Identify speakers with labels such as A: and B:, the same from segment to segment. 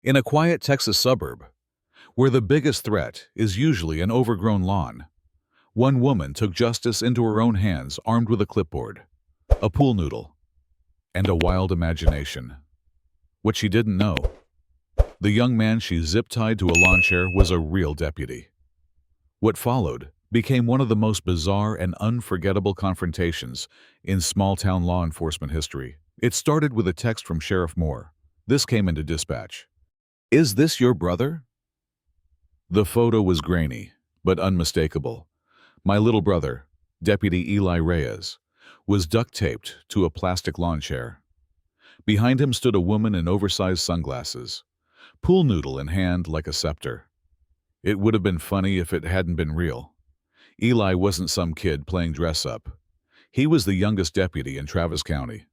A: In a quiet Texas suburb, where the biggest threat is usually an overgrown lawn, one woman took justice into her own hands armed with a clipboard, a pool noodle, and a wild imagination. What she didn't know, the young man she zip-tied to a lawn chair was a real deputy. What followed became one of the most bizarre and unforgettable confrontations in small-town law enforcement history. It started with a text from Sheriff Moore. This came into dispatch. "Is this your brother?" The photo was grainy, but unmistakable. My little brother, Deputy Eli Reyes, was duct-taped to a plastic lawn chair. Behind him stood a woman in oversized sunglasses, pool noodle in hand like a scepter. It would have been funny if it hadn't been real. Eli wasn't some kid playing dress-up. He was the youngest deputy in Travis County,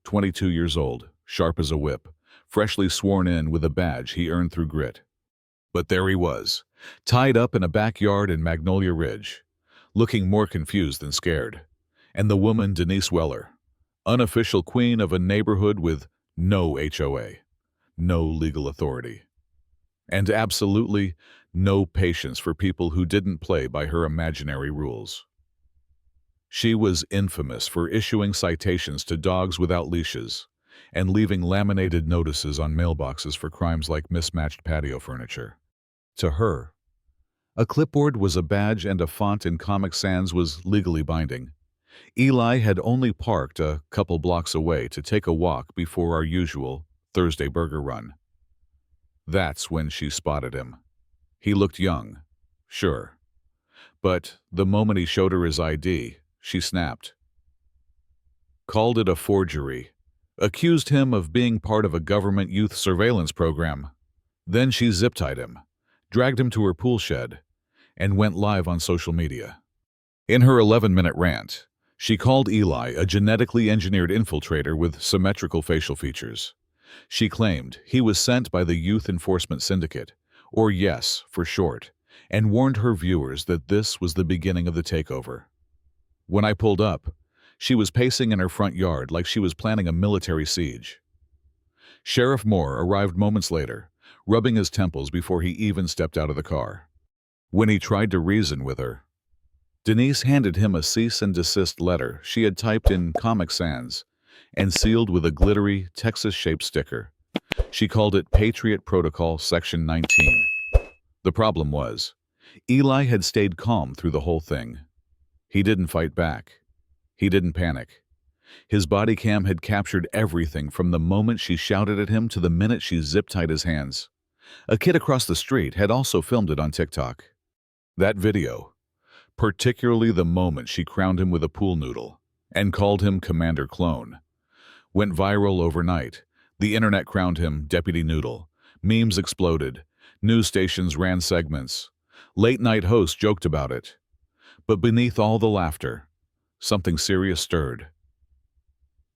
A: 22 years old, sharp as a whip, freshly sworn in with a badge he earned through grit. But there he was, tied up in a backyard in Magnolia Ridge, looking more confused than scared. And the woman, Denise Weller, unofficial queen of a neighborhood with no HOA, no legal authority, and absolutely no patience for people who didn't play by her imaginary rules. She was infamous for issuing citations to dogs without leashes and leaving laminated notices on mailboxes for crimes like mismatched patio furniture. To her, a clipboard was a badge and a font in Comic Sans was legally binding. Eli had only parked a couple blocks away to take a walk before our usual Thursday burger run. That's when she spotted him. He looked young, sure, but the moment he showed her his ID, she snapped. Called it a forgery, accused him of being part of a government youth surveillance program. Then she zip-tied him, dragged him to her pool shed, and went live on social media. In her 11-minute rant, she called Eli a genetically engineered infiltrator with symmetrical facial features. She claimed he was sent by the Youth Enforcement Syndicate, or YES for short, and warned her viewers that this was the beginning of the takeover. When I pulled up, she was pacing in her front yard like she was planning a military siege. Sheriff Moore arrived moments later, rubbing his temples before he even stepped out of the car. When he tried to reason with her, Denise handed him a cease and desist letter she had typed in Comic Sans and sealed with a glittery Texas-shaped sticker. She called it Patriot Protocol Section 19. The problem was, Eli had stayed calm through the whole thing. He didn't fight back. He didn't panic. His body cam had captured everything from the moment she shouted at him to the minute she zip-tied his hands. A kid across the street had also filmed it on TikTok. That video, particularly the moment she crowned him with a pool noodle and called him Commander Clone, went viral overnight. The internet crowned him Deputy Noodle. Memes exploded. News stations ran segments. Late-night hosts joked about it. But beneath all the laughter, something serious stirred.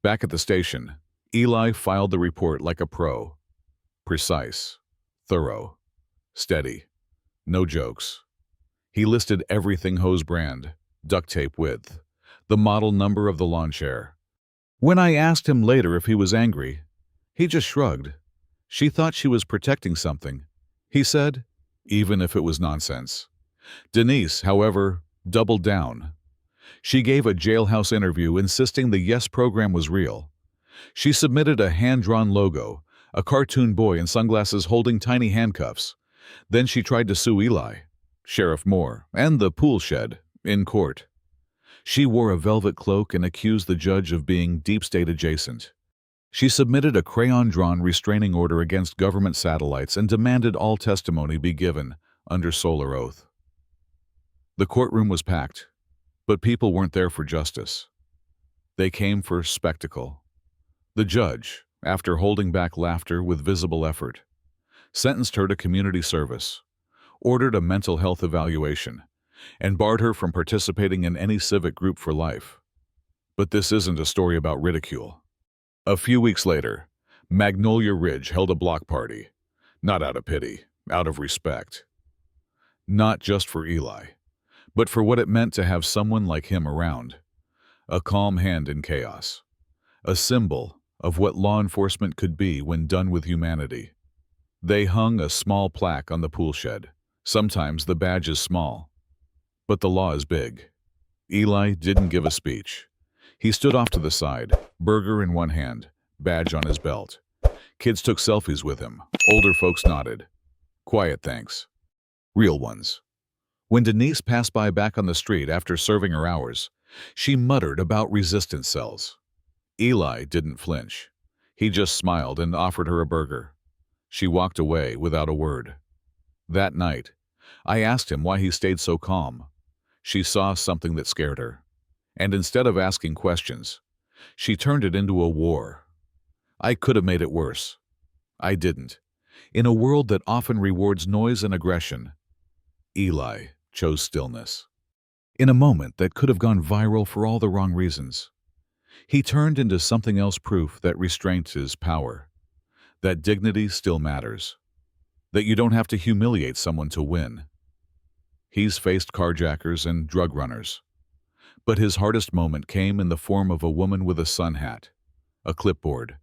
A: Back at the station, Eli filed the report like a pro. Precise, thorough, steady, no jokes. He listed everything: hose brand, duct tape width, the model number of the lawn chair. When I asked him later if he was angry, he just shrugged. She thought she was protecting something, he said, even if it was nonsense. Denise, however, doubled down. She gave a jailhouse interview insisting the YES program was real. She submitted a hand-drawn logo, a cartoon boy in sunglasses holding tiny handcuffs. Then she tried to sue Eli, Sheriff Moore, and the pool shed in court. She wore a velvet cloak and accused the judge of being deep state adjacent. She submitted a crayon-drawn restraining order against government satellites and demanded all testimony be given under solar oath. The courtroom was packed, but people weren't there for justice. They came for spectacle. The judge, after holding back laughter with visible effort, sentenced her to community service, ordered a mental health evaluation, and barred her from participating in any civic group for life. But this isn't a story about ridicule. A few weeks later, Magnolia Ridge held a block party, not out of pity, out of respect. Not just for Eli, but for what it meant to have someone like him around. A calm hand in chaos. A symbol of what law enforcement could be when done with humanity. They hung a small plaque on the pool shed. Sometimes the badge is small, but the law is big. Eli didn't give a speech. He stood off to the side, burger in one hand, badge on his belt. Kids took selfies with him. Older folks nodded. Quiet thanks. Real ones. When Denise passed by back on the street after serving her hours, she muttered about resistance cells. Eli didn't flinch. He just smiled and offered her a burger. She walked away without a word. That night, I asked him why he stayed so calm. She saw something that scared her. And instead of asking questions, she turned it into a war. I could have made it worse. I didn't. In a world that often rewards noise and aggression, Eli chose stillness. In a moment that could have gone viral for all the wrong reasons, he turned into something else, proof that restraint is power, that dignity still matters, that you don't have to humiliate someone to win. He's faced carjackers and drug runners, but his hardest moment came in the form of a woman with a sun hat, a clipboard,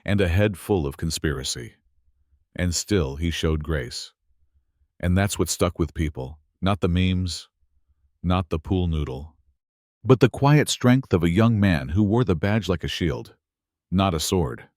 A: and a head full of conspiracy. And still he showed grace. And that's what stuck with people, not the memes, not the pool noodle, but the quiet strength of a young man who wore the badge like a shield, not a sword.